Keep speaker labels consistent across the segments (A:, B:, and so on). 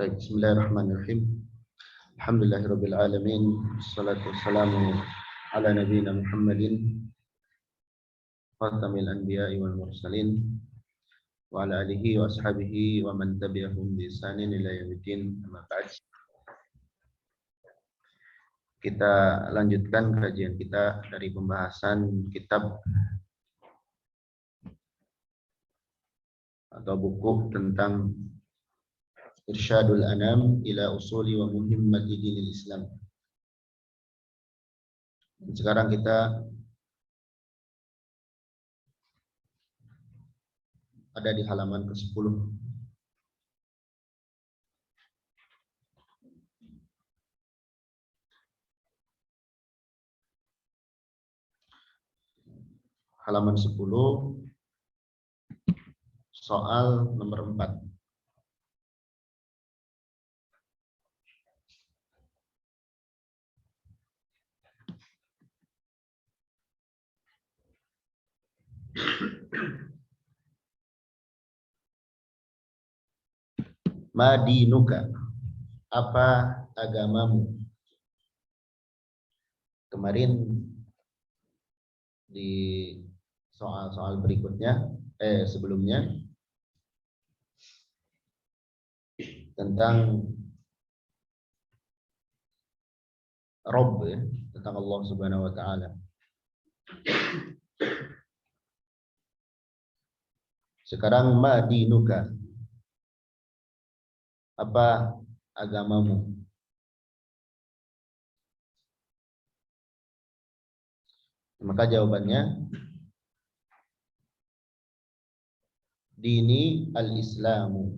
A: Baik, bismillahirrahmanirrahim. Alhamdulillahirabbil alamin. Wassalatu wassalamu ala nabiyyina Muhammadin khatamil anbiya'i wal mursalin wa ala alihi wa ashabihi wa man tabi'ahum bi ihsanin ila yaumiddin. Amma ba'd. Kita lanjutkan kajian kita dari pembahasan kitab atau buku tentang Irsyadul Anam ila Usuli wa Muhimmati Dinil Islam. Dan sekarang kita ada di halaman ke-10. Halaman 10, soal nomor 4. Madinuka, apa agamamu? Kemarin di soal-soal berikutnya, sebelumnya tentang Rabb, ya, tentang Allah Subhanahu wa taala. Sekarang madinuka, apa agamamu? Maka jawabannya dini al-Islamu.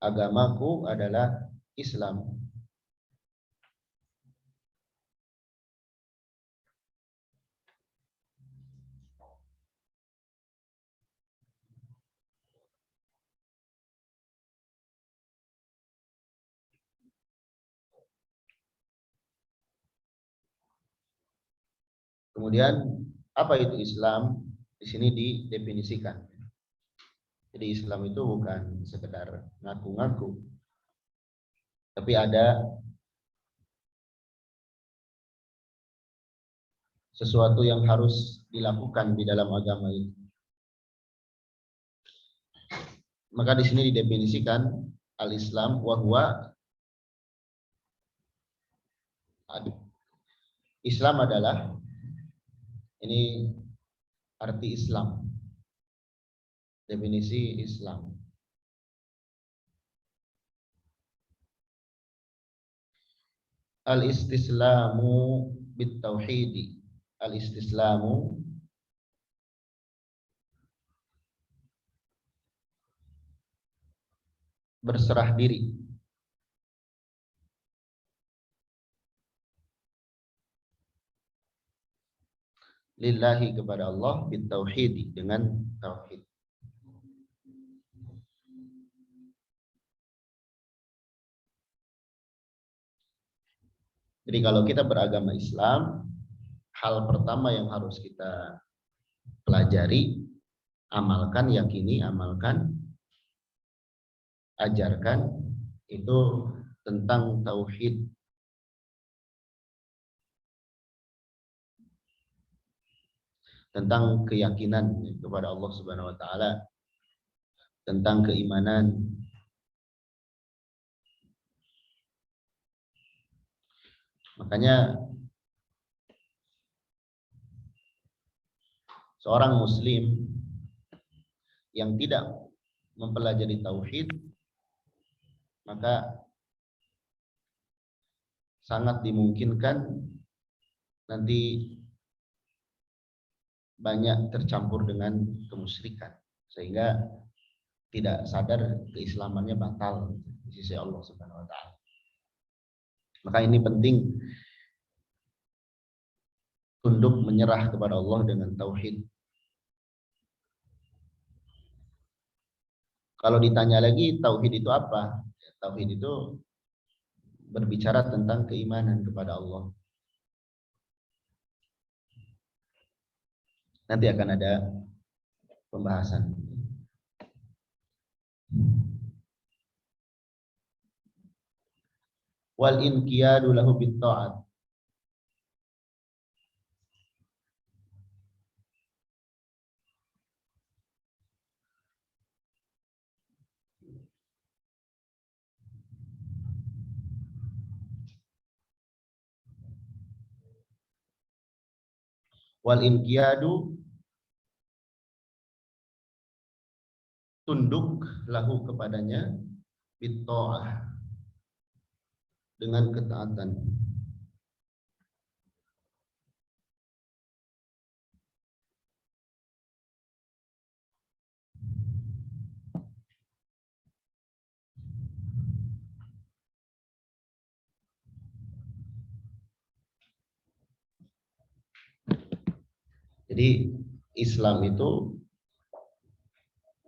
A: Agamaku adalah Islam. Kemudian apa itu Islam? Di sini didefinisikan. Jadi Islam itu bukan sekedar ngaku-ngaku, tapi ada sesuatu yang harus dilakukan di dalam agama itu. Maka di sini didefinisikan al-Islam wa huwa, Islam adalah, ini arti Islam. Definisi Islam. Al-istislamu bit-tauhidi. Al-istislamu berserah diri. Lillahi, kepada Allah, bit-tauhidi, dengan tauhid. Jadi kalau kita beragama Islam, hal pertama yang harus kita pelajari, amalkan, yakini, amalkan, ajarkan, itu tentang tauhid. Tentang keyakinan kepada Allah Subhanahu wa taala, tentang keimanan. Makanya seorang muslim yang tidak mempelajari tauhid, maka sangat dimungkinkan nanti banyak tercampur dengan kemusyrikan, sehingga tidak sadar keislamannya batal di sisi Allah Subhanahu wa taala. Maka ini penting, tunduk menyerah kepada Allah dengan tauhid. Kalau ditanya lagi tauhid itu apa? Tauhid itu berbicara tentang keimanan kepada Allah. Nanti akan ada pembahasan. Wal inqiyadu lahu bit ta'at. Wal inqiyadu, tunduk, lahu kepadanya, bit ta'ah, dengan ketaatan. Jadi Islam itu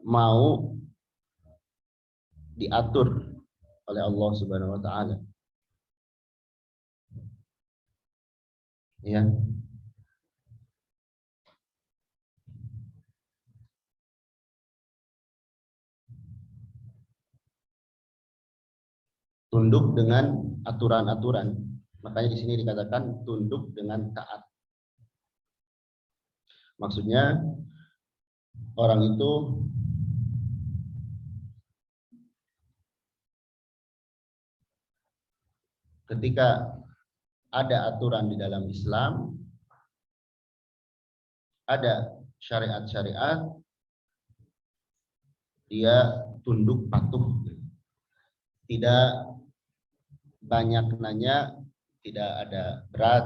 A: mau diatur oleh Allah Subhanahu wa taala. Ya. Tunduk dengan aturan-aturan. Makanya di sini dikatakan tunduk dengan taat. Maksudnya orang itu ketika ada aturan di dalam Islam, ada syariat-syariat, dia tunduk patuh. Tidak banyak nanya, tidak ada berat.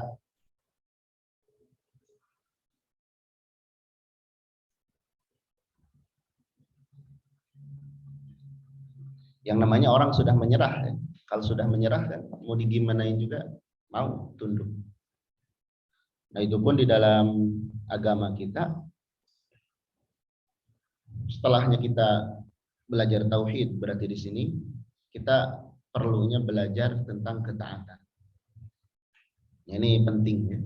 A: Yang namanya orang sudah menyerah, ya. Kalau sudah menyerah kan mau digimanain juga mau tunduk. Nah, itu pun di dalam agama kita, setelahnya kita belajar tauhid, berarti di sini kita perlunya belajar tentang ketaatan. Ini penting, ya.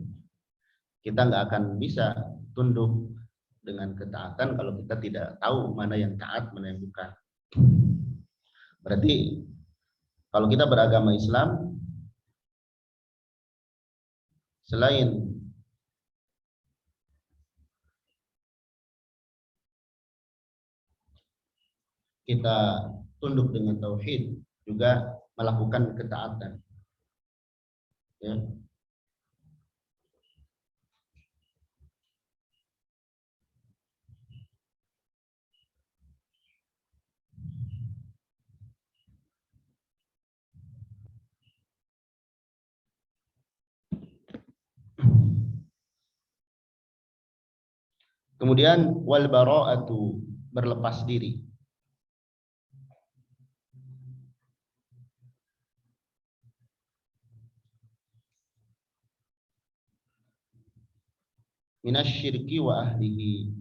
A: Kita nggak akan bisa tunduk dengan ketaatan kalau kita tidak tahu mana yang taat, mana yang bukan. Berarti kalau kita beragama Islam, selain kita tunduk dengan tauhid, juga melakukan ketaatan. Ya. Kemudian wal bara'atu, berlepas diri. Minasyirki wa ahlihi,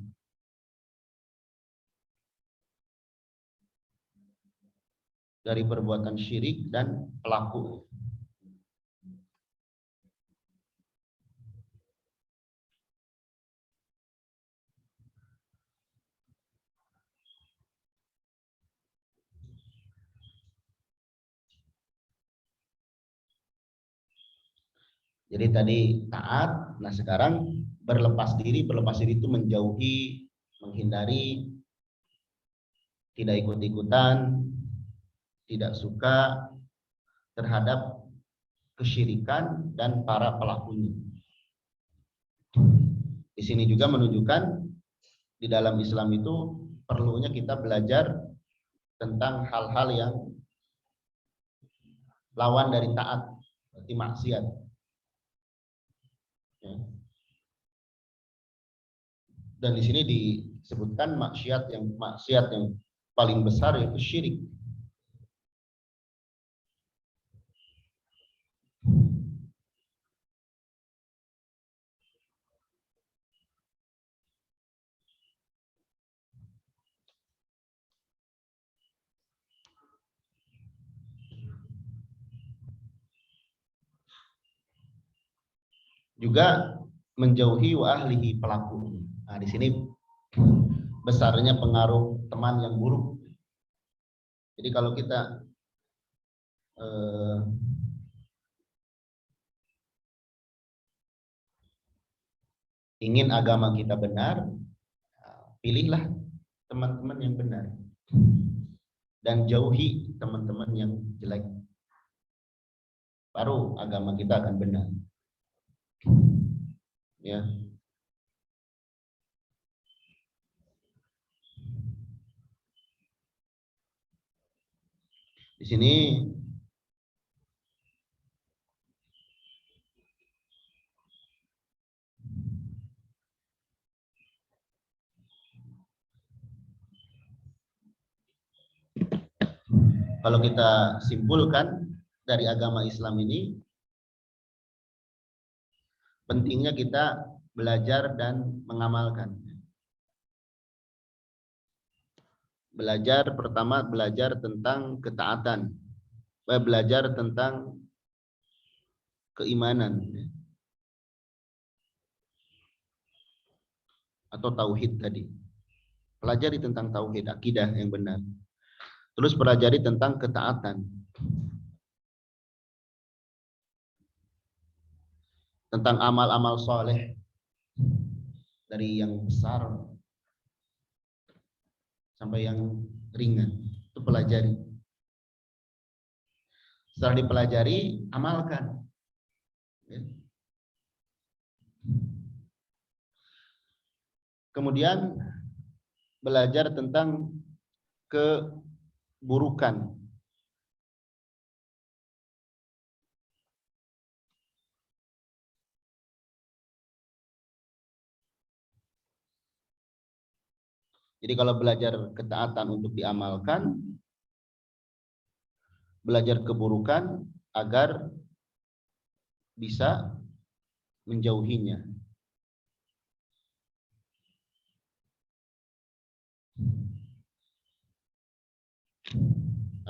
A: dari perbuatan syirik dan pelaku. Jadi tadi taat, nah sekarang berlepas diri. Berlepas diri itu menjauhi, menghindari, tidak ikut-ikutan, tidak suka terhadap kesyirikan dan para pelakunya. Di sini juga menunjukkan di dalam Islam itu perlunya kita belajar tentang hal-hal yang lawan dari taat, berarti maksiat. Ya. Dan di sini disebutkan maksiat yang paling besar yaitu syirik. Juga menjauhi wa ahlihi, pelaku. Nah, di sini besarnya pengaruh teman yang buruk. Jadi kalau kita ingin agama kita benar, pilihlah teman-teman yang benar dan jauhi teman-teman yang jelek. Baru agama kita akan benar. Ya. Di sini kalau kita simpulkan dari agama Islam ini, pentingnya kita belajar dan mengamalkan. Belajar, pertama belajar tentang ketaatan, belajar tentang keimanan atau tauhid tadi. Pelajari tentang tauhid, akidah yang benar. Terus pelajari tentang ketaatan, tentang amal-amal soleh dari yang besar sampai yang ringan, itu pelajari. Setelah dipelajari, amalkan. Kemudian belajar tentang keburukan. Jadi kalau belajar ketaatan untuk diamalkan, belajar keburukan agar bisa menjauhinya.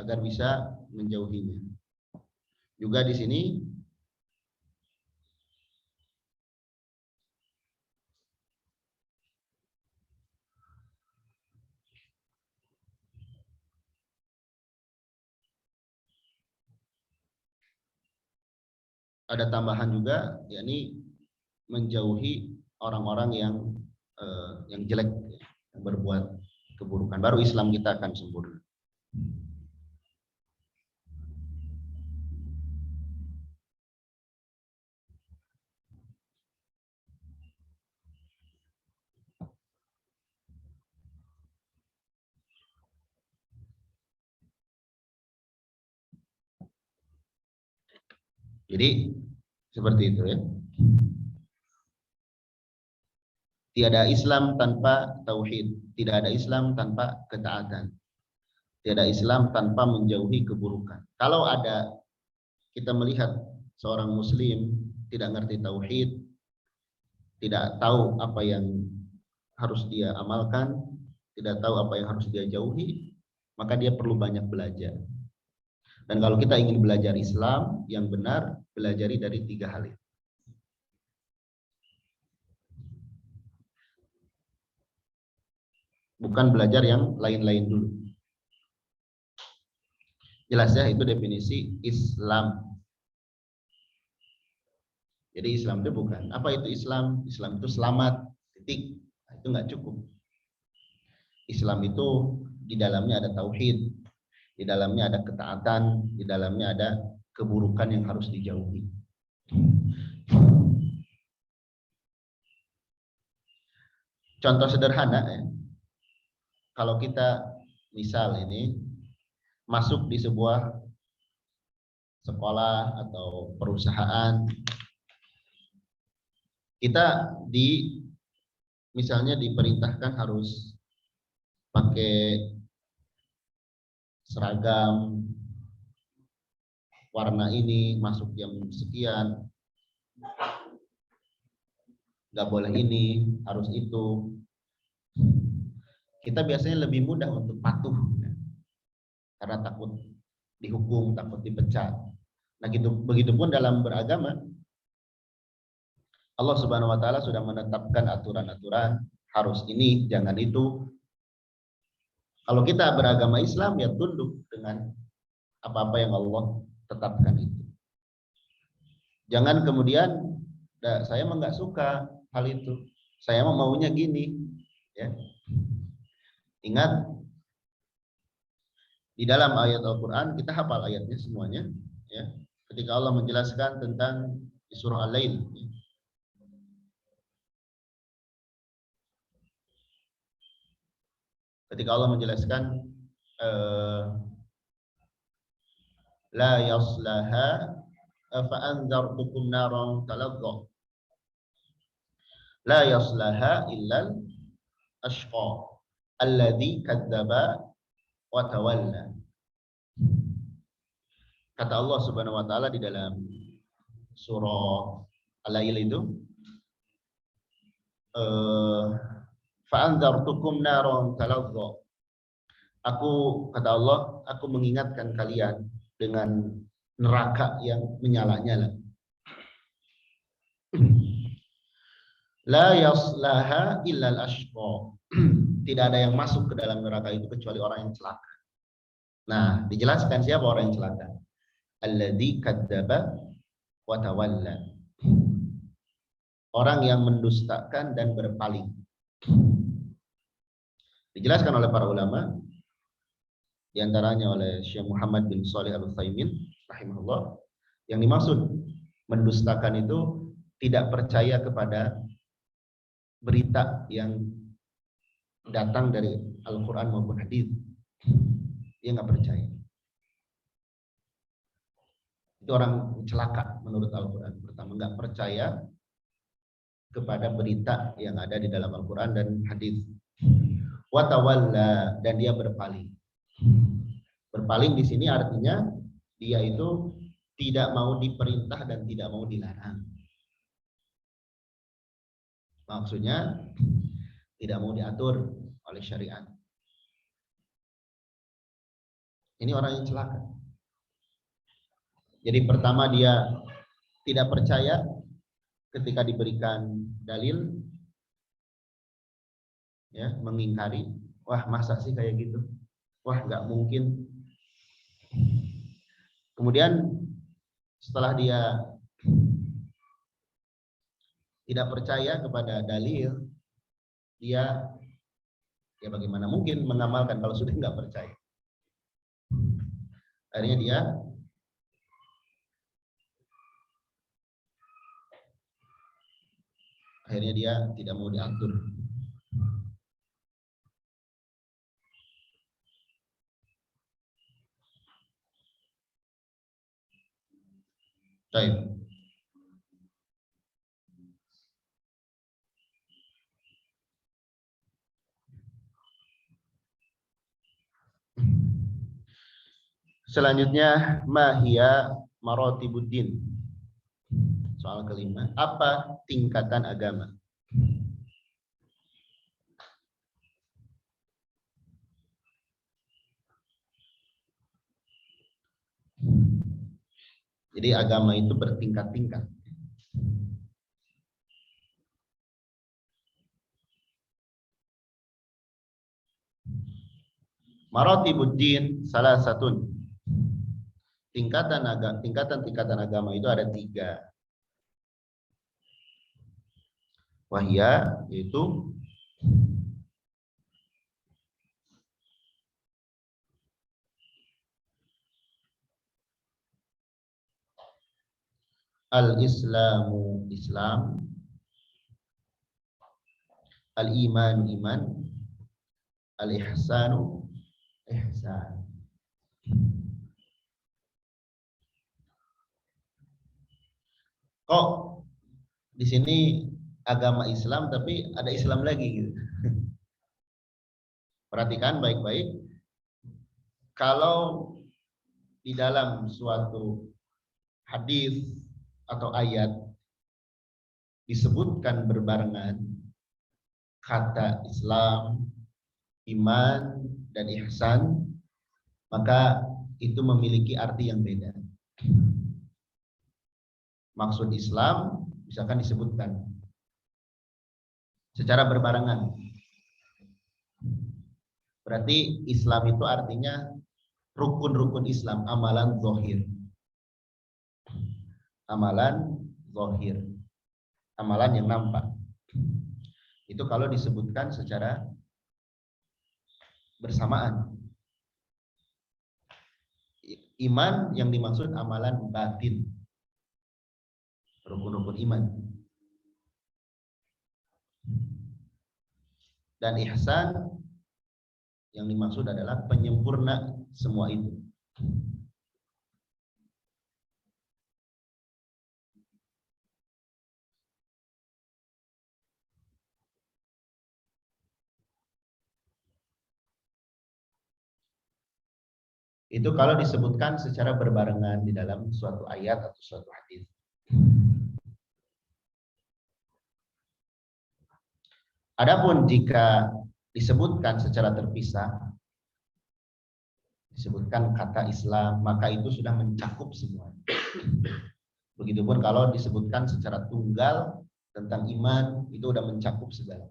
A: Agar bisa menjauhinya. Juga di sini ada tambahan juga, yakni menjauhi orang-orang yang jelek, yang berbuat keburukan. Baru Islam kita akan sempurna. Jadi seperti itu ya. Tiada Islam tanpa tauhid, tidak ada Islam tanpa ketaatan. Tiada Islam tanpa menjauhi keburukan. Kalau ada kita melihat seorang muslim tidak ngerti tauhid, tidak tahu apa yang harus dia amalkan, tidak tahu apa yang harus dia jauhi, maka dia perlu banyak belajar. Dan kalau kita ingin belajar Islam yang benar, belajari dari 3 hal itu. Bukan belajar yang lain-lain dulu. Jelas ya, itu definisi Islam. Jadi Islam itu bukan, apa itu Islam? Islam itu selamat, titik. Nah, itu nggak cukup. Islam itu di dalamnya ada tauhid, di dalamnya ada ketaatan, di dalamnya ada keburukan yang harus dijauhi. Contoh sederhana ya, kalau kita misal ini masuk di sebuah sekolah atau perusahaan, kita misalnya diperintahkan harus pakai seragam warna ini, masuk jam sekian, nggak boleh ini, harus itu. Kita biasanya lebih mudah untuk patuh ya, karena takut dihukum, takut dipecat. Nah begitupun dalam beragama, Allah Subhanahu wa taala sudah menetapkan aturan-aturan, harus ini, jangan itu. Kalau kita beragama Islam ya tunduk dengan apa-apa yang Allah tetapkan itu. Jangan kemudian saya mah nggak suka hal itu. Saya mah maunya gini, ya. Ingat di dalam ayat Al-Qur'an kita hafal ayatnya semuanya, ya. Ketika Allah menjelaskan tentang di surah Al-Lail, ya. Ketika Allah menjelaskan la yaslaha fa anzartukum naran talazza la yaslaha illal ashqa alladzi kadzdzaba wa tawalla. Kata Allah Subhanahu wa taala di dalam surah Al-Lail itu, fa anzartukum naran talazza. Kata Allah, aku mengingatkan kalian dengan neraka yang menyala-nyala. La yaslaha illal ashqa. Tidak ada yang masuk ke dalam neraka itu kecuali orang yang celaka. Nah, dijelaskan siapa orang yang celaka. Alladzi kadzdzaba wa tawalla. Orang yang mendustakan dan berpaling. Dijelaskan oleh para ulama, di antaranya oleh Syekh Muhammad bin Shalih Al-Utsaimin rahimahullah, yang dimaksud mendustakan itu tidak percaya kepada berita yang datang dari Al-Quran maupun hadis. Dia nggak percaya. Itu orang celaka menurut Al-Quran. Pertama, nggak percaya kepada berita yang ada di dalam Al-Quran dan hadis. Wa tawalla, dan dia berpaling. Berpaling di sini artinya dia itu tidak mau diperintah dan tidak mau dilarang. Maksudnya tidak mau diatur oleh syariat. Ini orang yang celaka. Jadi pertama dia tidak percaya ketika diberikan dalil, ya, mengingkari. Wah, masa sih kayak gitu? Wah, nggak mungkin. Kemudian setelah dia tidak percaya kepada dalil, dia ya bagaimana mungkin mengamalkan kalau sudah nggak percaya. Akhirnya dia tidak mau diatur. Baik. Selanjutnya, mahia maratibuddin. Soal kelima, apa tingkatan agama? Jadi agama itu bertingkat-tingkat. Maratibuddin salah satu. Tingkatan-tingkatan agama itu ada 3. Wahia, yaitu al-islamu Islam, al-iman iman, al-ihsanu ihsan. Kok di sini agama Islam tapi ada Islam lagi gitu. Perhatikan baik-baik. Kalau di dalam suatu hadis atau ayat disebutkan berbarengan kata Islam, iman, dan ihsan, maka itu memiliki arti yang beda. Maksud Islam misalkan disebutkan secara berbarengan. Berarti Islam itu artinya rukun-rukun Islam, amalan zahir. Amalan zahir. Amalan yang nampak. Itu kalau disebutkan secara bersamaan. Iman yang dimaksud amalan batin. Rukun-rukun iman. Dan ihsan yang dimaksud adalah penyempurna semua itu. Itu kalau disebutkan secara berbarengan di dalam suatu ayat atau suatu hadis. Adapun jika disebutkan secara terpisah, disebutkan kata Islam, maka itu sudah mencakup semua. Begitupun kalau disebutkan secara tunggal tentang iman, itu sudah mencakup segala.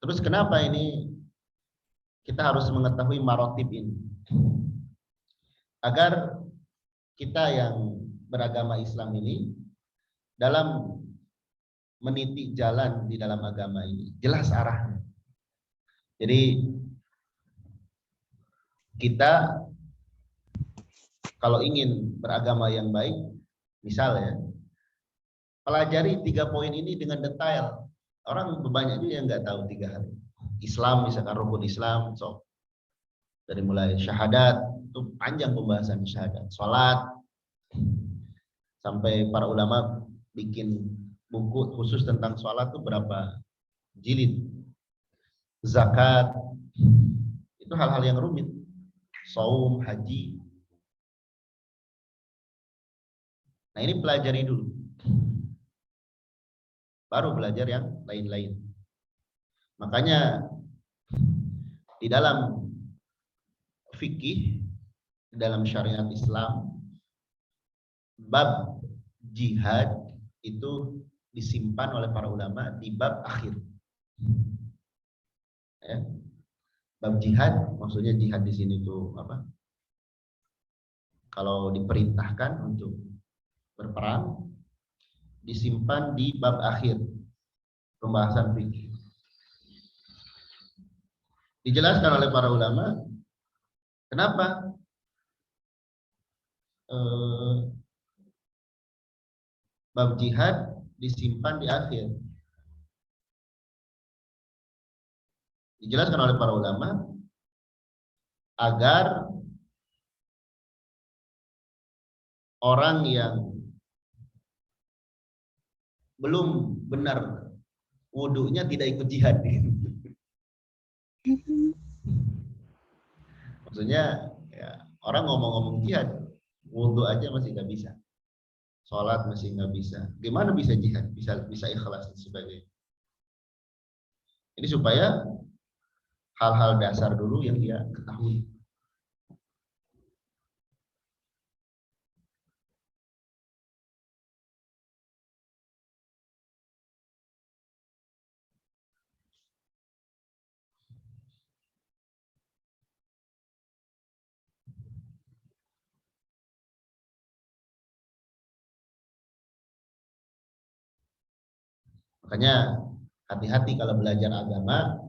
A: Terus kenapa ini kita harus mengetahui marotib ini? Agar kita yang beragama Islam ini dalam meniti jalan di dalam agama ini jelas arahnya. Jadi kita kalau ingin beragama yang baik, misalnya pelajari 3 poin ini dengan detail. Orang banyak juga yang nggak tahu 3 hal. Islam, misalkan rukun Islam, so dari mulai syahadat, itu panjang pembahasan syahadat, sholat, sampai para ulama bikin buku khusus tentang sholat itu berapa jilid. Zakat, itu hal-hal yang rumit. Saum, haji. Nah ini pelajari dulu. Baru belajar yang lain-lain. Makanya di dalam fikih, di dalam syariat Islam, bab jihad itu disimpan oleh para ulama di bab akhir. Ya. Bab jihad, maksudnya jihad di sini itu apa? Kalau diperintahkan untuk berperang, disimpan di bab akhir pembahasan fikih. Dijelaskan oleh para ulama, kenapa bab jihad disimpan di akhir. Dijelaskan oleh para ulama agar orang yang belum benar wudunya tidak ikut jihad. Maksudnya ya, orang ngomong-ngomong jihad, wudu aja masih nggak bisa, sholat masih nggak bisa, gimana bisa jihad, bisa ikhlas dan sebagainya. Ini supaya hal-hal dasar dulu yang dia ketahui. Makanya hati-hati kalau belajar agama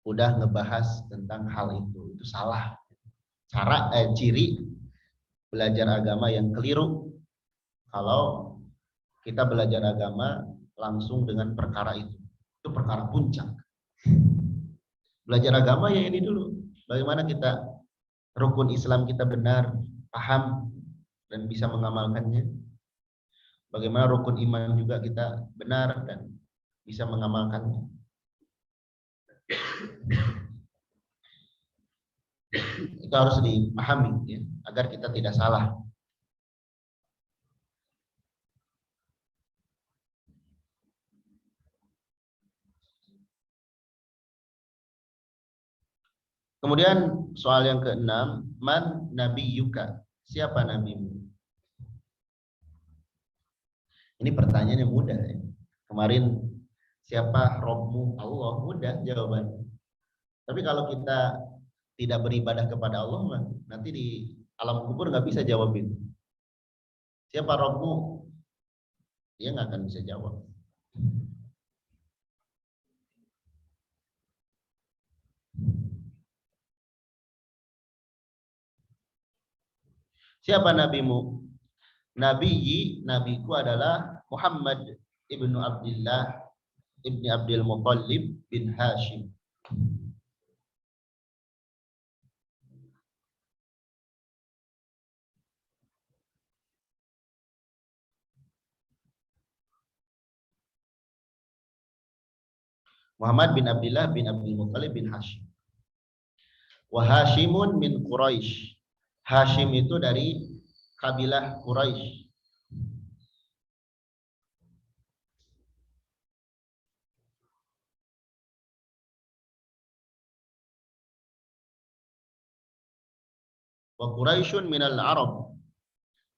A: udah ngebahas tentang hal itu salah. Ciri belajar agama yang keliru kalau kita belajar agama langsung dengan perkara itu perkara puncak. Belajar agama ya ini dulu, bagaimana kita rukun Islam kita benar, paham dan bisa mengamalkannya. Bagaimana rukun iman juga kita benar dan bisa mengamalkannya. Itu harus dipahami ya, agar kita tidak salah. Kemudian soal yang keenam, man nabiyyuka? Siapa nabimu? Ini pertanyaannya mudah ya. Kemarin siapa Robmu? Allah, mudah jawabannya. Tapi kalau kita tidak beribadah kepada Allah, nanti di alam kubur nggak bisa jawab itu. Siapa Robmu? Dia nggak akan bisa jawab. Siapa nabimu? Nabiku adalah Muhammad ibnu Abdullah ibni Abdul Muttalib bin Hashim. Muhammad bin Abdullah bin Abdul Muttalib bin Hashim. Wa Hashimun min Quraisy. Hashim itu dari kabilah Quraisy. Wa Quraisyun minal Arab.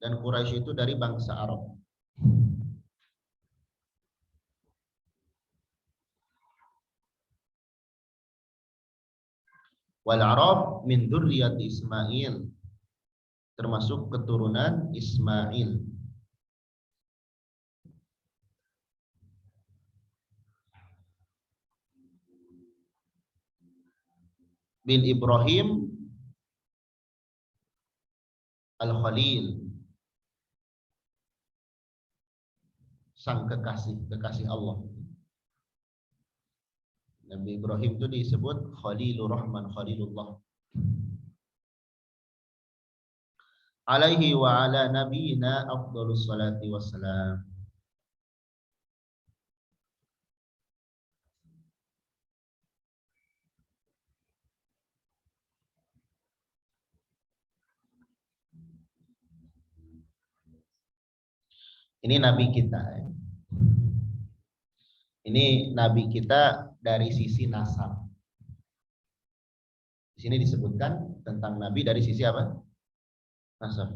A: Dan Quraisy itu dari bangsa Arab. Wal Arab min dzurriyyati Ismail. Termasuk keturunan Ismail. Bin Ibrahim Al-Khalil. Sang kekasih Allah. Nabi Ibrahim itu disebut Khalilur Rahman, Khalilullah. Alaihi wa ala nabiyina afdhalus salati wassalam. Ini nabi kita. Ini nabi kita dari sisi nasab. Di sini disebutkan tentang nabi dari sisi apa? Nasab.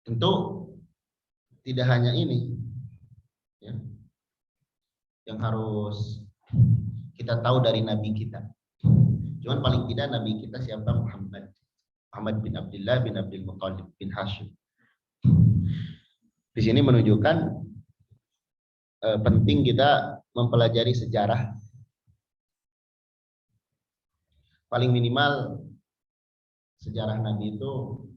A: Tentu tidak hanya ini ya, yang harus kita tahu dari nabi kita. Cuman paling tidak nabi kita siapa? Muhammad bin Abdullah bin Abdul Muttalib bin Hashim. Di sini menunjukkan penting kita mempelajari sejarah. Paling minimal sejarah nabi itu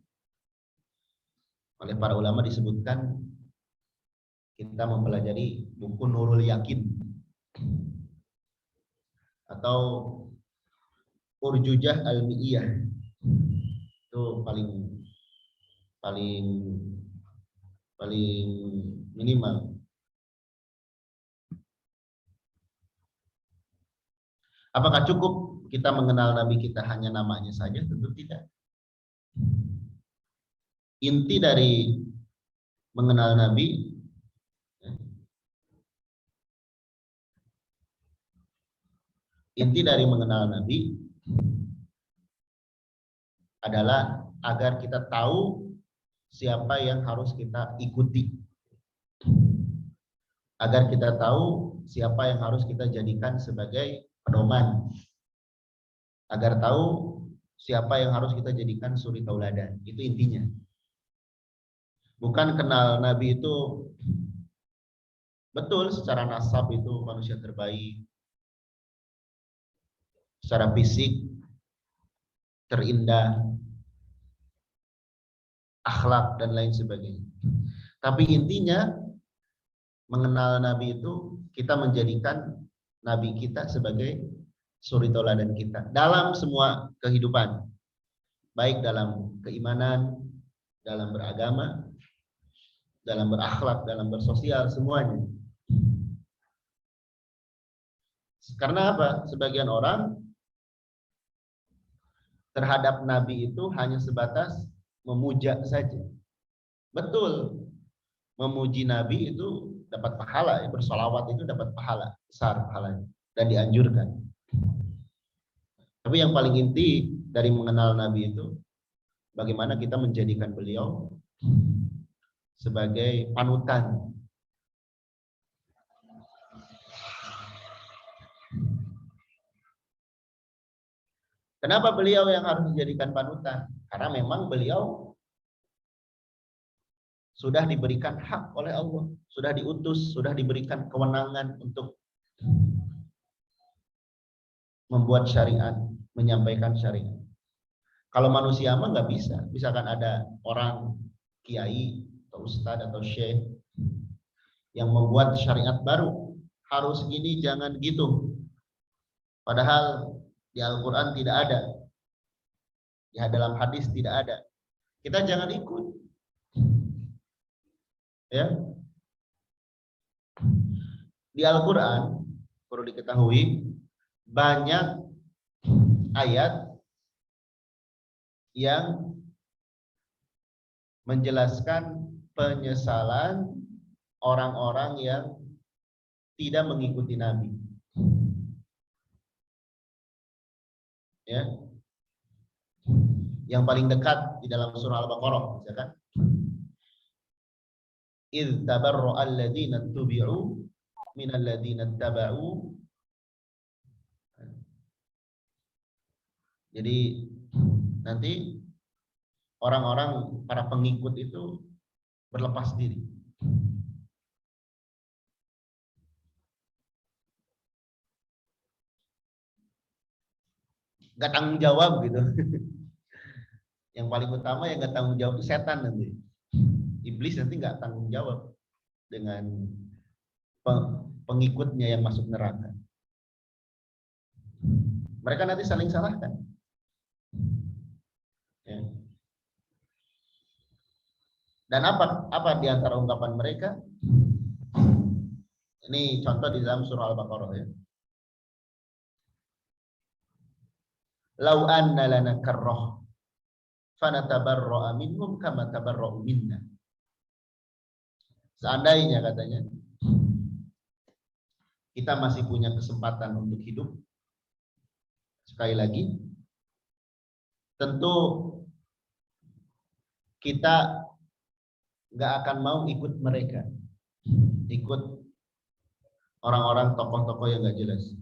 A: oleh para ulama disebutkan kita mempelajari buku Nurul Yakin atau Urjujah Al-Mi'iyah. Itu paling minimal. Apakah cukup kita mengenal nabi kita hanya namanya saja? Tentu tidak. Inti dari mengenal nabi adalah agar kita tahu siapa yang harus kita ikuti. Agar kita tahu siapa yang harus kita jadikan sebagai pedoman. Agar tahu siapa yang harus kita jadikan suri tauladan. Itu intinya. Bukan kenal nabi itu betul secara nasab itu manusia terbaik. Secara fisik terindah, akhlak dan lain sebagainya. Tapi intinya mengenal nabi itu kita menjadikan nabi kita sebagai suri tauladan kita dalam semua kehidupan, baik dalam keimanan, dalam beragama, dalam berakhlak, dalam bersosial, semuanya. Karena apa? Sebagian orang terhadap Nabi itu hanya sebatas memuja saja. Betul, memuji Nabi itu dapat pahala, ya. Bersolawat itu dapat pahala, besar pahalanya, dan dianjurkan. Tapi yang paling inti dari mengenal Nabi itu, bagaimana kita menjadikan beliau sebagai panutan. Kenapa beliau yang harus dijadikan panutan? Karena memang beliau sudah diberikan hak oleh Allah, sudah diutus, sudah diberikan kewenangan untuk membuat syariat, menyampaikan syariat. Kalau manusia mah nggak bisa. Misalkan ada orang kiai atau ustadz atau syekh yang membuat syariat baru, harus gini, jangan gitu. Padahal di Al-Quran tidak ada, ya dalam hadis tidak ada. Kita jangan ikut, ya. Di Al-Quran perlu diketahui banyak ayat yang menjelaskan penyesalan orang-orang yang tidak mengikuti Nabi. Ya. Yang paling dekat di dalam surah Al-Baqarah, misalkan, idz tabarra'a alladziina tubi'u minal ladziina taba'u. Jadi nanti orang-orang para pengikut itu berlepas diri. Gak tanggung jawab gitu. Yang paling utama yang gak tanggung jawab itu setan nanti. Iblis nanti gak tanggung jawab dengan pengikutnya yang masuk neraka. Mereka nanti saling salahkan. Ya. Dan apa di antara ungkapan mereka? Ini contoh di dalam surah Al-Baqarah, ya. Lau anna lana karrah fanatabarra'a minhum kama tabarra'u minna. Seandainya, katanya, kita masih punya kesempatan untuk hidup, sekali lagi, tentu kita nggak akan mau ikut mereka, ikut orang-orang tokoh-tokoh yang nggak jelas.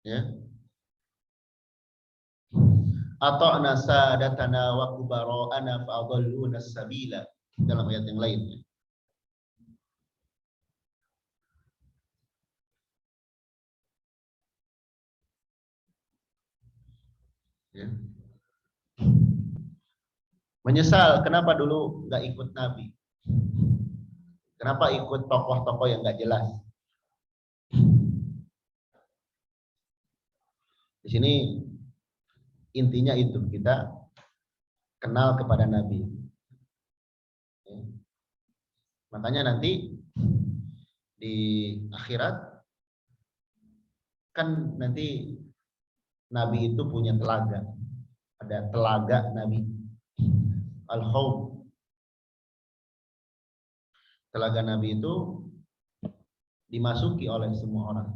A: Ya. Ata'na sadatana wa kubara'ana fa'adalluna sabila, dalam ayat yang lain. Ya. Menyesal kenapa dulu nggak ikut Nabi, kenapa ikut tokoh-tokoh yang nggak jelas. Di sini intinya itu, kita kenal kepada Nabi. Ya. Makanya nanti di akhirat kan nanti Nabi itu punya telaga, ada telaga Nabi, Al-Haud. Telaga Nabi itu dimasuki oleh semua orang.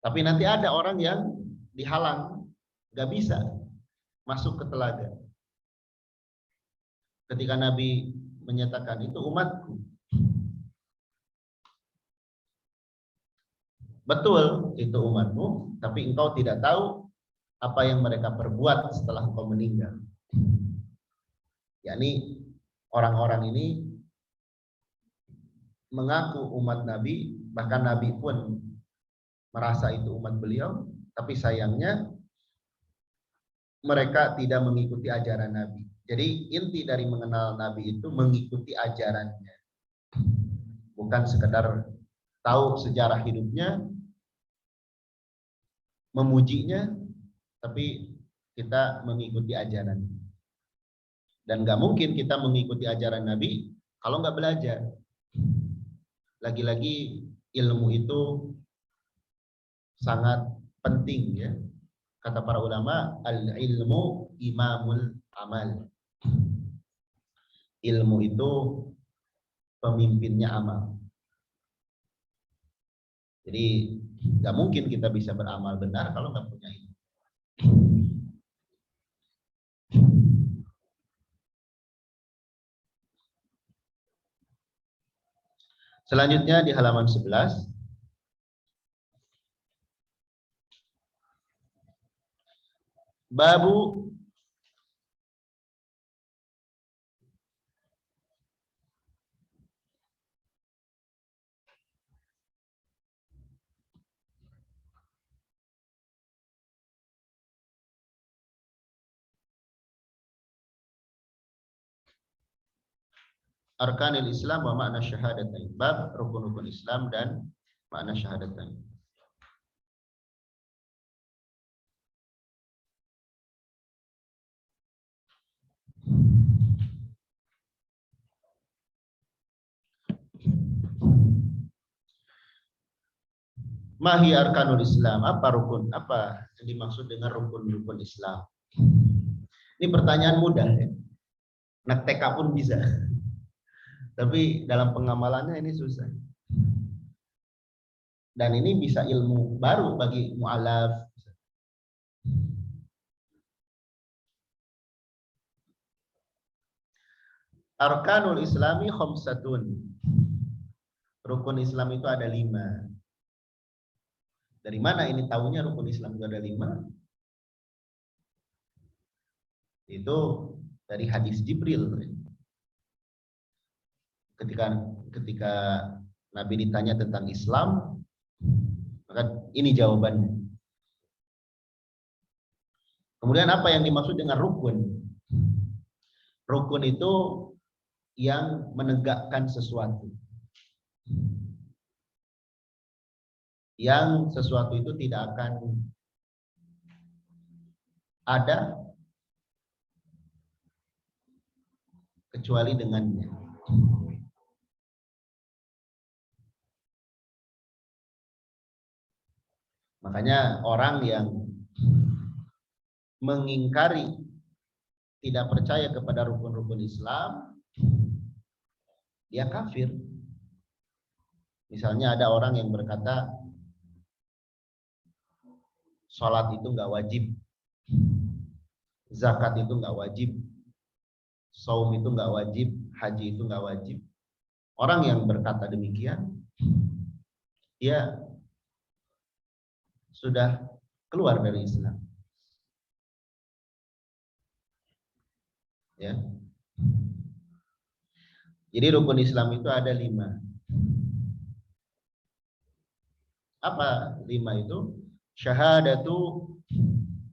A: Tapi nanti ada orang yang dihalang, gak bisa masuk ke telaga. Ketika Nabi menyatakan, itu umatku. Betul, itu umatmu, tapi engkau tidak tahu apa yang mereka perbuat setelah engkau meninggal. Yakni orang-orang ini mengaku umat Nabi, bahkan Nabi pun merasa itu umat beliau, tapi sayangnya mereka tidak mengikuti ajaran Nabi. Jadi inti dari mengenal Nabi itu mengikuti ajarannya, bukan sekedar tahu sejarah hidupnya, memujinya, tapi kita mengikuti ajaran. Dan nggak mungkin kita mengikuti ajaran Nabi kalau nggak belajar. Lagi-lagi ilmu itu sangat penting ya. Kata para ulama, al-ilmu imamul amal. Ilmu itu pemimpinnya amal. Jadi nggak mungkin kita bisa beramal benar kalau nggak punya ilmu. Selanjutnya di halaman 11. Babu arkanil Islam wa makna syahadatain. Bab rukun-rukun Islam dan makna syahadatain. Mahi arkanul Islam, apa rukun? Apa yang dimaksud dengan rukun-rukun Islam? Ini pertanyaan mudah ya. Anak TK pun bisa. Tapi dalam pengamalannya ini susah. Dan ini bisa ilmu baru bagi mu'alaf. Arkanul Islami khamsatun. Rukun Islam itu ada 5. Dari mana ini tahunya rukun Islam itu ada 5? Itu dari hadis Jibril. Ketika Nabi ditanya tentang Islam, maka ini jawabannya. Kemudian apa yang dimaksud dengan rukun? Rukun itu yang menegakkan sesuatu. Yang sesuatu itu tidak akan ada kecuali dengannya. Makanya orang yang mengingkari, tidak percaya kepada rukun-rukun Islam, dia kafir. Misalnya ada orang yang berkata, sholat itu nggak wajib, zakat itu nggak wajib, saum itu nggak wajib, haji itu nggak wajib. Orang yang berkata demikian, dia sudah keluar dari Islam. Ya. Jadi rukun Islam itu ada 5. Apa 5 itu? Syahadatu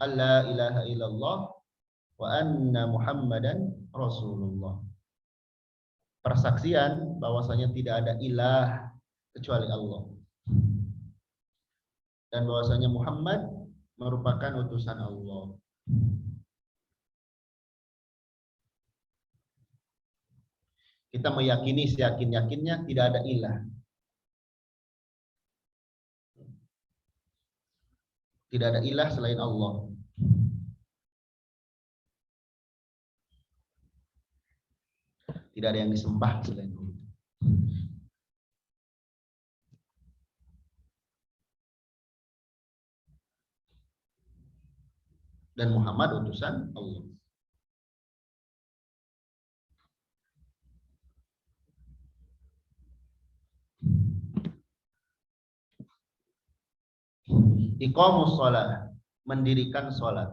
A: alla ilaha illallah wa anna Muhammadan Rasulullah. Persaksian bahwasanya tidak ada ilah kecuali Allah. Dan bahwasanya Muhammad merupakan utusan Allah. Kita meyakini seyakin-yakinnya tidak ada ilah. Tidak ada ilah selain Allah. Tidak ada yang disembah selain Allah. Dan Muhammad utusan Allah. Iqamus shalah, mendirikan salat.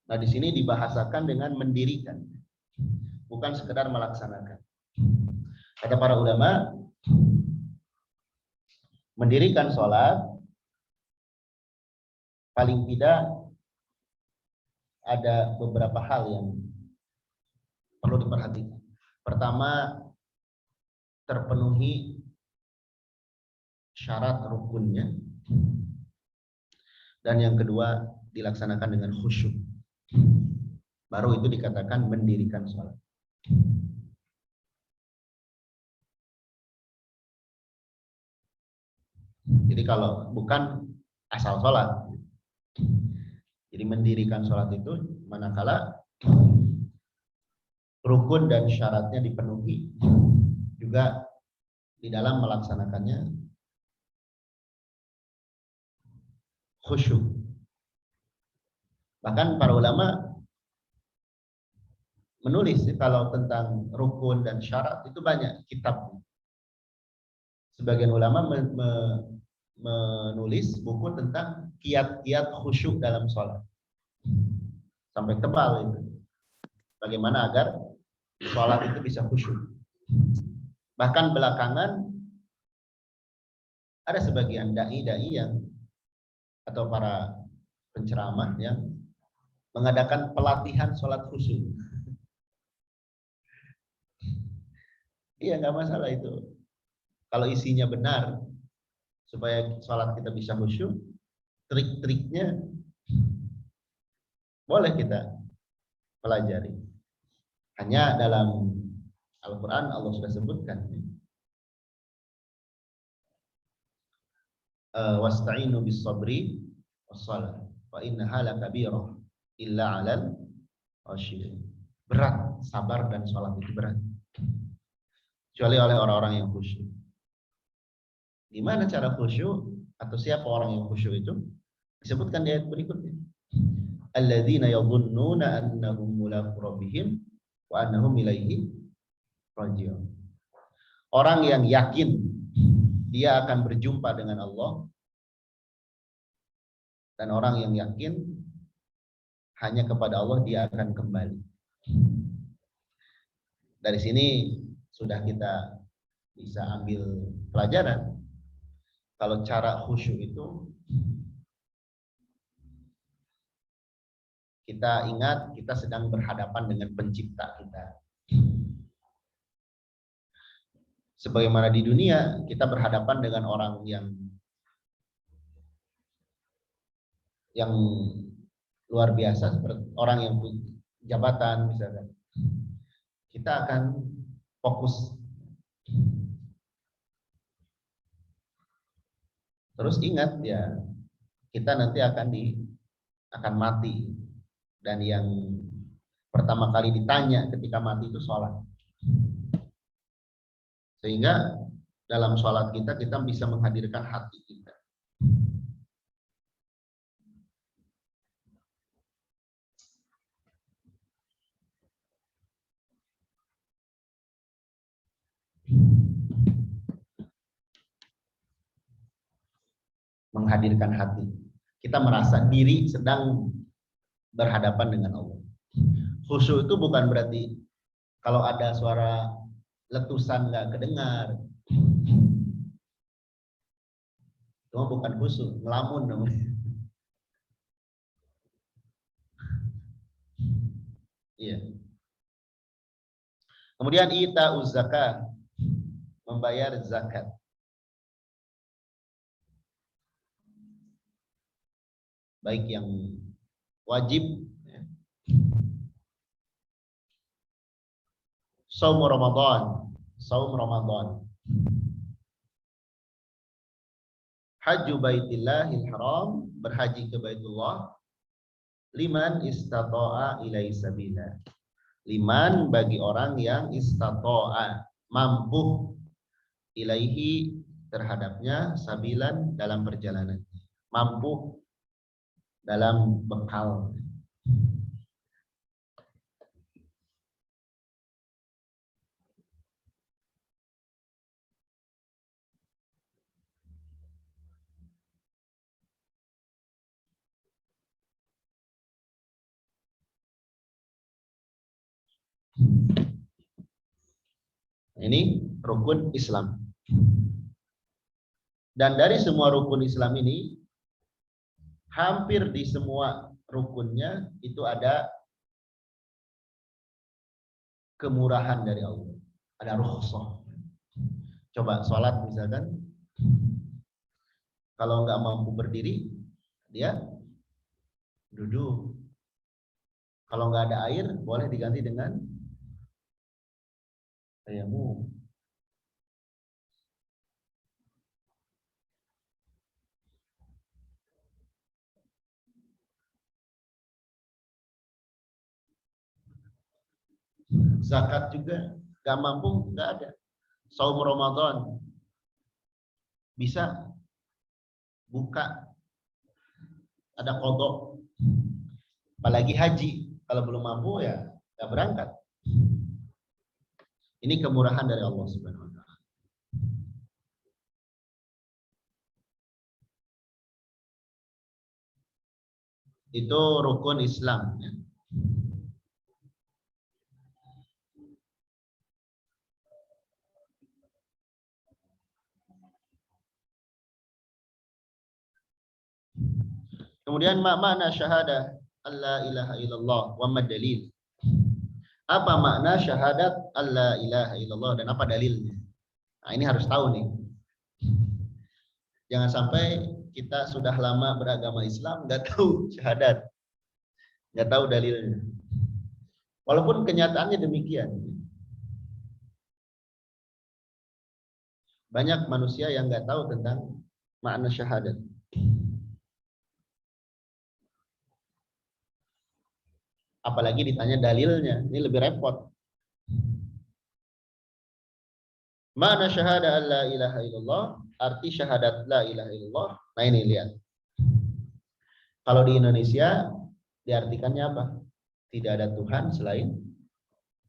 A: Nah, di sini dibahasakan dengan mendirikan, bukan sekedar melaksanakan. Kata para ulama, mendirikan salat paling tidak ada beberapa hal yang perlu diperhatikan. Pertama, terpenuhi syarat rukunnya, dan yang kedua dilaksanakan dengan khusyuk. Baru itu dikatakan mendirikan sholat. Jadi kalau bukan asal sholat. Jadi mendirikan sholat itu manakala rukun dan syaratnya dipenuhi, juga di dalam melaksanakannya khusyuk. Bahkan para ulama menulis kalau tentang rukun dan syarat itu banyak kitab. Sebagian ulama menulis buku tentang kiat-kiat khusyuk dalam sholat. Sampai tebal itu. Bagaimana agar sholat itu bisa khusyuk. Bahkan belakangan ada sebagian dai-dai yang atau para penceramah yang mengadakan pelatihan sholat khusyuk. Iya, nggak masalah itu. Kalau isinya benar, supaya sholat kita bisa khusyuk, trik-triknya boleh kita pelajari. Hanya dalam Al-Quran Allah sudah sebutkan. Wasta'inu bis sabri wassalah wa innaha lakabirah illa 'alal khashiyin. Berat, sabar dan sholat itu berat. Kecuali oleh orang-orang yang khusyuk. Gimana cara khusyuk atau siapa orang yang khusyuk itu? Disebutkan di ayat berikutnya. Alladzina yadhunnuna annahum mulaqu rabbihim wa annahum ilaihi raji'un. Orang yang yakin dia akan berjumpa dengan Allah, dan orang yang yakin hanya kepada Allah dia akan kembali. Dari sini sudah kita bisa ambil pelajaran kalau cara khusyuk itu kita ingat kita sedang berhadapan dengan pencipta kita. Sebagaimana di dunia kita berhadapan dengan orang yang luar biasa, seperti orang yang punya jabatan misalkan. Kita akan fokus. Terus ingat ya, kita nanti akan mati, dan yang pertama kali ditanya ketika mati itu sholat. Sehingga dalam sholat kita bisa menghadirkan hati kita. Menghadirkan hati. Kita merasa diri sedang berhadapan dengan Allah. Khusyuk itu bukan berarti kalau ada suara letusan nggak kedengar. Itu bukan khusyuk, ngelamun namanya. Iya. Kemudian ita'uz zakat, membayar zakat. Baik yang wajib, ya. Saum Ramadan, Hajju baitillahil haram, berhaji ke Baitullah, liman istata'a ilaihi sabila. Liman bagi orang yang istata'a, mampu, ilaihi terhadapnya, sabilan dalam perjalanan, mampu dalam bekal. Ini rukun Islam. Dan dari semua rukun Islam ini, hampir di semua rukunnya itu ada kemurahan dari Allah. Ada rukhsah. Coba sholat misalkan, Kalau nggak mampu berdiri, dia duduk. Kalau nggak ada air, boleh diganti dengan tayamum. Zakat juga nggak mampu, nggak ada. Saum Ramadan bisa buka, ada kodok. Apalagi haji, kalau belum mampu ya nggak berangkat. Ini kemurahan dari Allah Subhanahu Wa Taala. Itu rukun Islam. Ya. Kemudian makna syahadah alla ilaha illallah wa mad dalil. Apa makna syahadat alla ilaha illallah dan apa dalilnya? Nah, ini harus tahu nih. Jangan sampai kita sudah lama beragama Islam nggak tahu syahadat, nggak tahu dalilnya. Walaupun kenyataannya demikian. Banyak manusia yang nggak tahu tentang makna syahadat. Apalagi ditanya dalilnya, ini lebih repot. Makna syahadat la ilaha illallah, arti syahadat la ilaha illallah. Nah ini lihat. Kalau di Indonesia diartikannya apa? Tidak ada Tuhan selain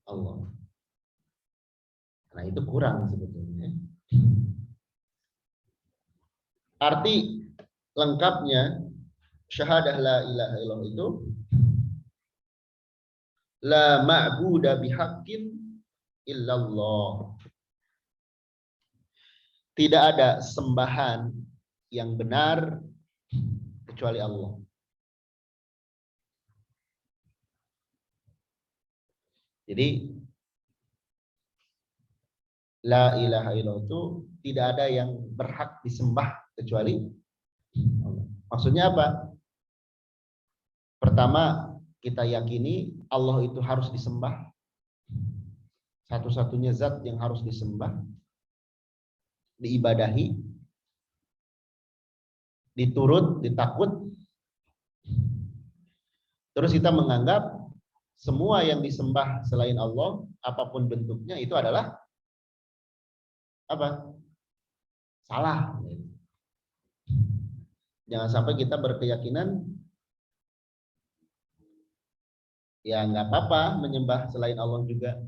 A: Allah. Nah itu kurang sebetulnya. Arti lengkapnya syahadah la ilaha illallah itu la ma'buda bihaqqin illallah. Tidak ada sembahan yang benar kecuali Allah. Jadi la ilaha illallah itu tidak ada yang berhak disembah kecuali Allah. Maksudnya apa? Pertama, kita yakini Allah itu harus disembah. Satu-satunya zat yang harus disembah, diibadahi, diturut, ditakut. Terus kita menganggap semua yang disembah selain Allah, apapun bentuknya, itu adalah apa? Salah. Jangan sampai kita berkeyakinan ya nggak apa-apa menyembah selain Allah juga.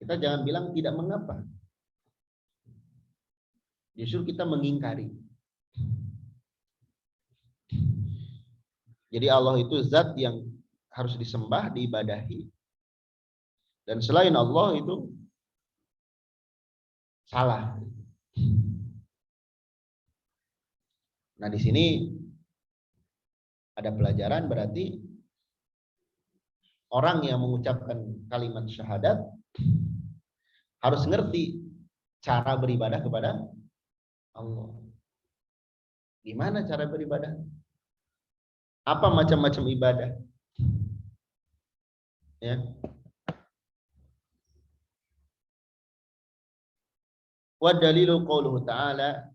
A: Kita jangan bilang tidak mengapa. Justru kita mengingkari. Jadi Allah itu zat yang harus disembah, diibadahi. Dan selain Allah itu salah. Nah, di sini ada pelajaran, berarti orang yang mengucapkan kalimat syahadat harus ngerti cara beribadah kepada Allah. Gimana cara beribadah? Apa macam-macam ibadah? Ya. Wa dalilu qauluhu ta'ala,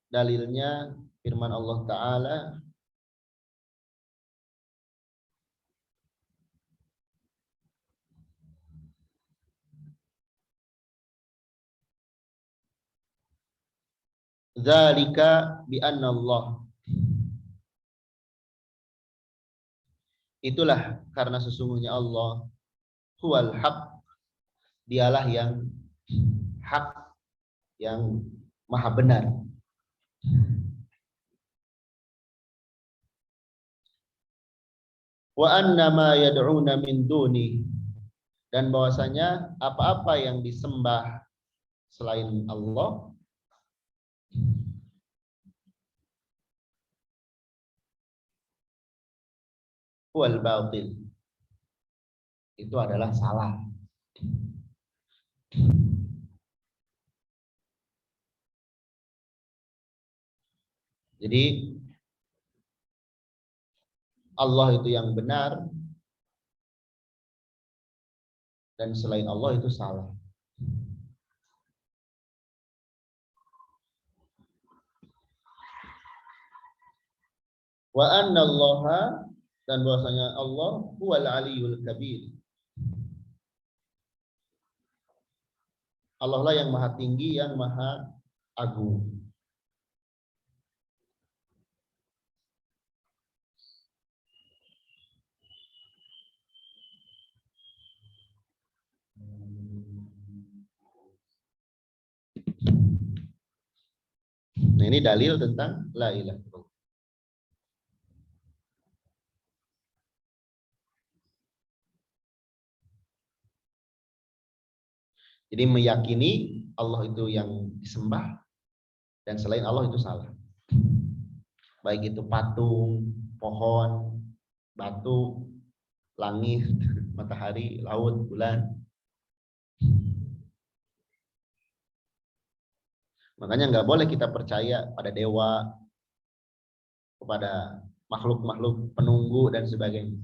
A: dalilnya firman Allah Ta'ala, dzalika bi anna Allah, itulah karena sesungguhnya Allah huwal haq, dialah yang hak, yang maha benar. Wa anna ma yad'una min duni, dan bahwasanya apa-apa yang disembah selain Allah wal batil, itu adalah salah. Jadi Allah itu yang benar dan selain Allah itu salah. Wa anna Allaha, dan bahwasanya Allah huwal aliyul kabir. Allah lah yang maha tinggi, yang maha agung. Nah, ini dalil tentang la ilaha illallah. Jadi meyakini Allah itu yang disembah dan selain Allah itu salah. Baik itu patung, pohon, batu, langit, matahari, laut, bulan. Makanya nggak boleh kita percaya pada dewa, kepada makhluk-makhluk penunggu dan sebagainya.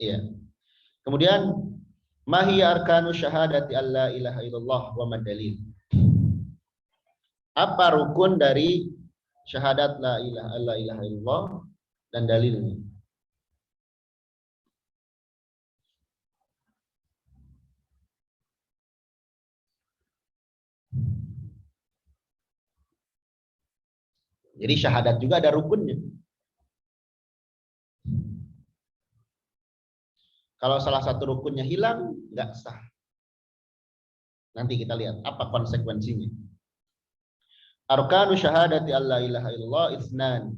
A: Iya. Kemudian mahi arkanu syahadati alla ilaha illallah wa madalil. Apa rukun dari syahadat la ilaha illallah dan dalilnya? Jadi syahadat juga ada rukunnya. Kalau salah satu rukunnya hilang, nggak sah. Nanti kita lihat apa konsekuensinya. Arkanu syahadati alla ilaha illallah itsnan.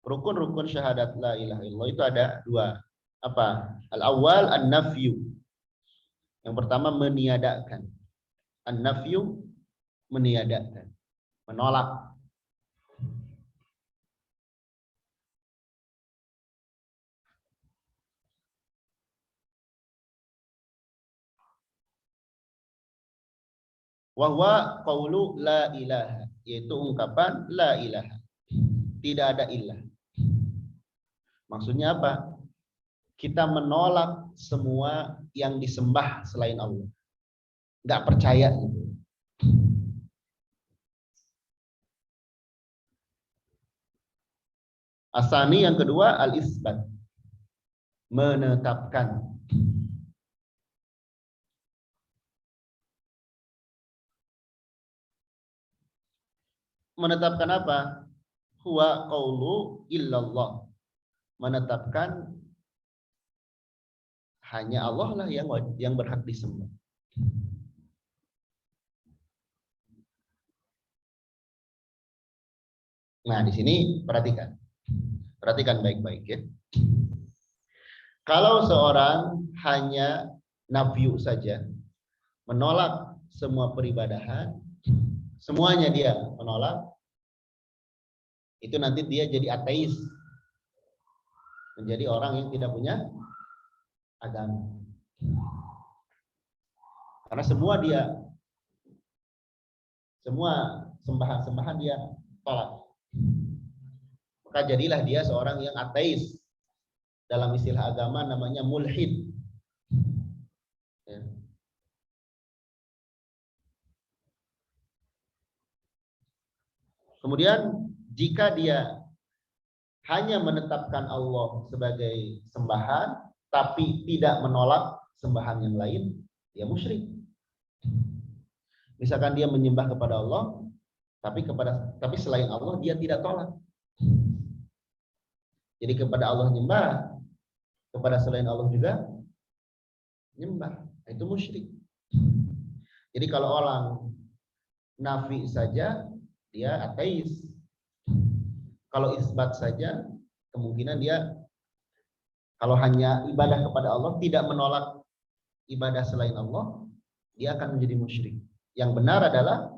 A: Rukun-rukun syahadat la ilaha illallah itu ada dua. Apa? Al-awwal an-nafyu. Yang pertama meniadakan. An-nafyu meniadakan, menolak. Wahwa qaulu la ilaha, yaitu ungkapan la ilaha. Tidak ada ilah. Maksudnya apa? Kita menolak semua yang disembah selain Allah. Nggak percaya. Asani yang kedua al-isbat. Menetapkan. Menetapkan apa? Huwa qaulu illallah. Menetapkan hanya Allah lah yang berhak disembah. Nah, di sini perhatikan. Perhatikan baik-baik ya. Kalau seorang hanya nafyu saja, menolak semua peribadahan, semuanya dia menolak, itu nanti dia jadi ateis. Menjadi orang yang tidak punya agama. Karena semua sembahan-sembahan dia tolak. Maka jadilah dia seorang yang ateis. Dalam istilah agama namanya mulhid. Ya. Kemudian jika dia hanya menetapkan Allah sebagai sembahan, tapi tidak menolak sembahan yang lain, dia musyrik. Misalkan dia menyembah kepada Allah, tapi selain Allah dia tidak tolak. Jadi kepada Allah nyembah, kepada selain Allah juga nyembah. Itu musyrik. Jadi kalau orang nafi saja, dia ateis. Kalau isbat saja, kemungkinan dia kalau hanya ibadah kepada Allah, tidak menolak ibadah selain Allah, dia akan menjadi musyrik. Yang benar adalah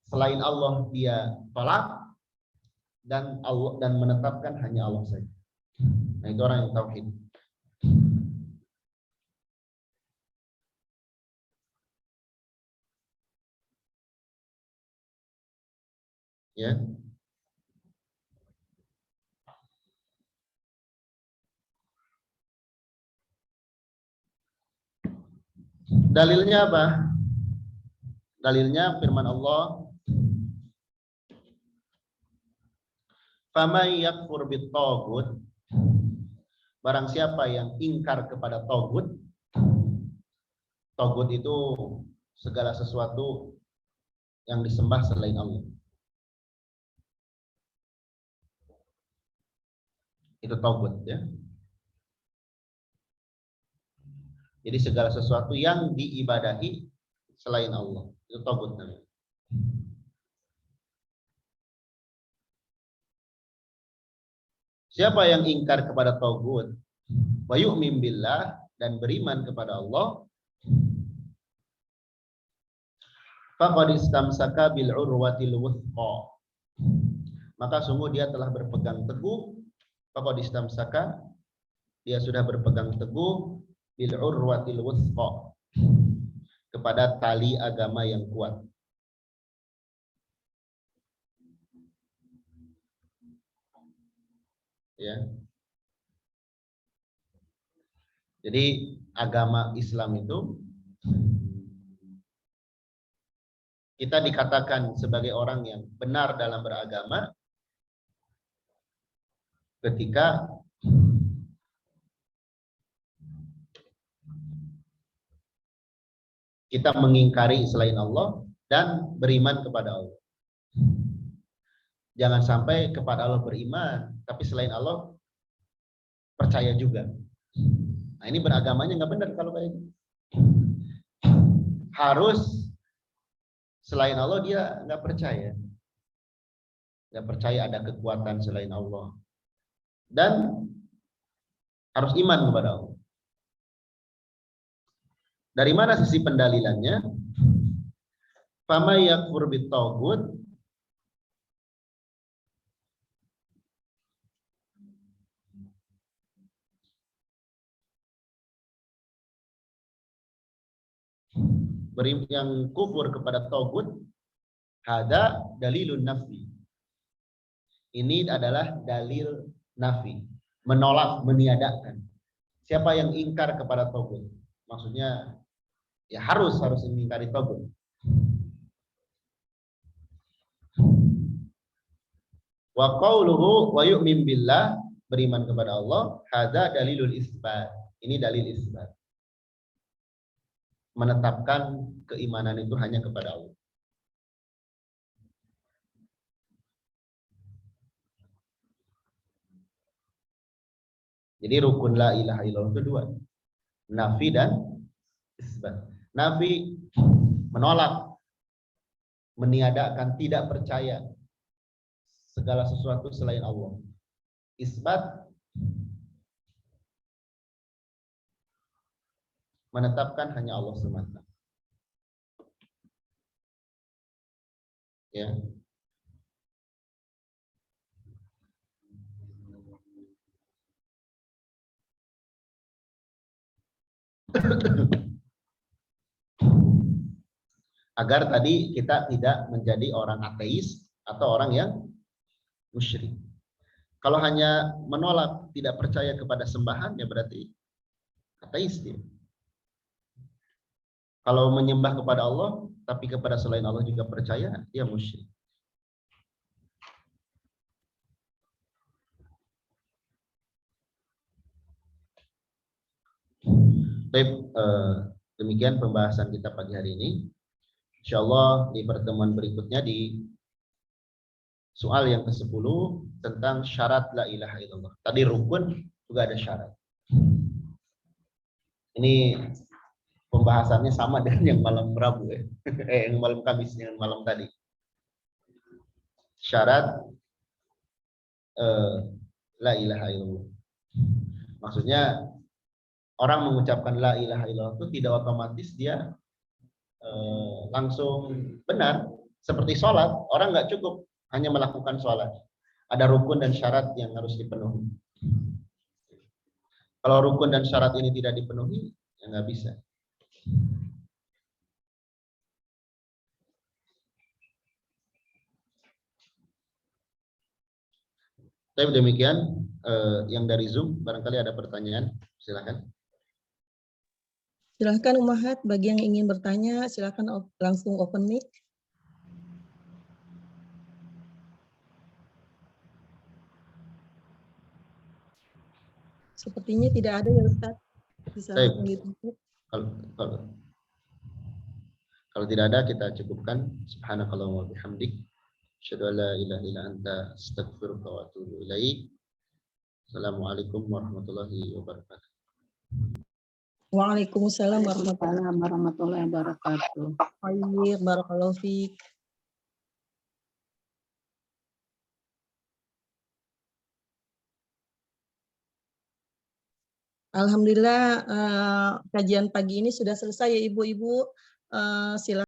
A: selain Allah dia tolak dan menetapkan hanya Allah saja. Nah, itu orang yang tauhid. Ya. Dalilnya apa? Dalilnya firman Allah, "Faman yakfur bit-taghut", barang siapa yang ingkar kepada tagut. Tagut itu segala sesuatu yang disembah selain Allah. Itu tagut ya. Jadi segala sesuatu yang diibadahi selain Allah, itu tagut namanya. Siapa yang ingkar kepada tagut, wa yu'min billah, dan beriman kepada Allah, faqad istamsaka bil urwatil wuthqa, maka sungguh dia telah berpegang teguh, faqad istamsaka, dia sudah berpegang teguh, bil urwatil wuthqa, kepada tali agama yang kuat. Ya. Jadi agama Islam itu kita dikatakan sebagai orang yang benar dalam beragama ketika kita mengingkari selain Allah dan beriman kepada Allah. Jangan sampai kepada Allah beriman, tapi selain Allah percaya juga. Nah, ini beragamanya nggak benar kalau kayak gitu. Harus selain Allah dia nggak percaya. Nggak percaya ada kekuatan selain Allah. Dan harus iman kepada Allah. Dari mana sisi pendalilannya? Fama yakfur bit-taghut, yang kufur kepada tagut, hada dalilun nafi. Ini adalah dalil nafi, menolak, meniadakan. Siapa yang ingkar kepada tagut? Maksudnya ya harus mengingkari tagut. Wa qauluhu wa yu'min billah, beriman kepada Allah, hada dalilul isbat. Ini dalil isbat. Menetapkan keimanan itu hanya kepada Allah. Jadi rukun la ilaha illallah itu dua. Nafi dan isbat. Nafi menolak, meniadakan, tidak percaya segala sesuatu selain Allah. Isbat menetapkan hanya Allah semata. Ya. Agar tadi kita tidak menjadi orang ateis atau orang yang musyrik. Kalau hanya menolak, tidak percaya kepada sembahan, ya berarti ateis dia. Kalau menyembah kepada Allah, tapi kepada selain Allah juga percaya, dia musyrik. Baik, demikian pembahasan kita pagi hari ini. Insyaallah di pertemuan berikutnya di soal yang ke-10 tentang syarat la ilaha illallah. Tadi rukun juga ada syarat. Ini pembahasannya sama dengan yang malam Rabu ya. Yang malam Kamis, yang malam tadi. Syarat la ilaha illallah. Maksudnya orang mengucapkan la ilaha illallah itu tidak otomatis dia langsung benar. Seperti sholat, orang nggak cukup hanya melakukan sholat. Ada rukun dan syarat yang harus dipenuhi. Kalau rukun dan syarat ini tidak dipenuhi, ya nggak bisa. Tapi demikian, yang dari Zoom, barangkali ada pertanyaan, silakan.
B: Silahkan Umahat, bagi yang ingin bertanya, silahkan langsung open mic. Sepertinya tidak ada ya Ustaz. Bisa langsung ditutup.
A: Kalau tidak ada, kita cukupkan. Subhanakallahumma bihamdik. Asyhadu an la ilaha illa anta astaghfiruka wa atubu ilaik. Assalamualaikum warahmatullahi wabarakatuh.
B: Waalaikumsalam
C: warahmatullahi wabarakatuh.
B: Baik, barakallahu fiik. Alhamdulillah kajian pagi ini sudah selesai ya Ibu-ibu. Silakan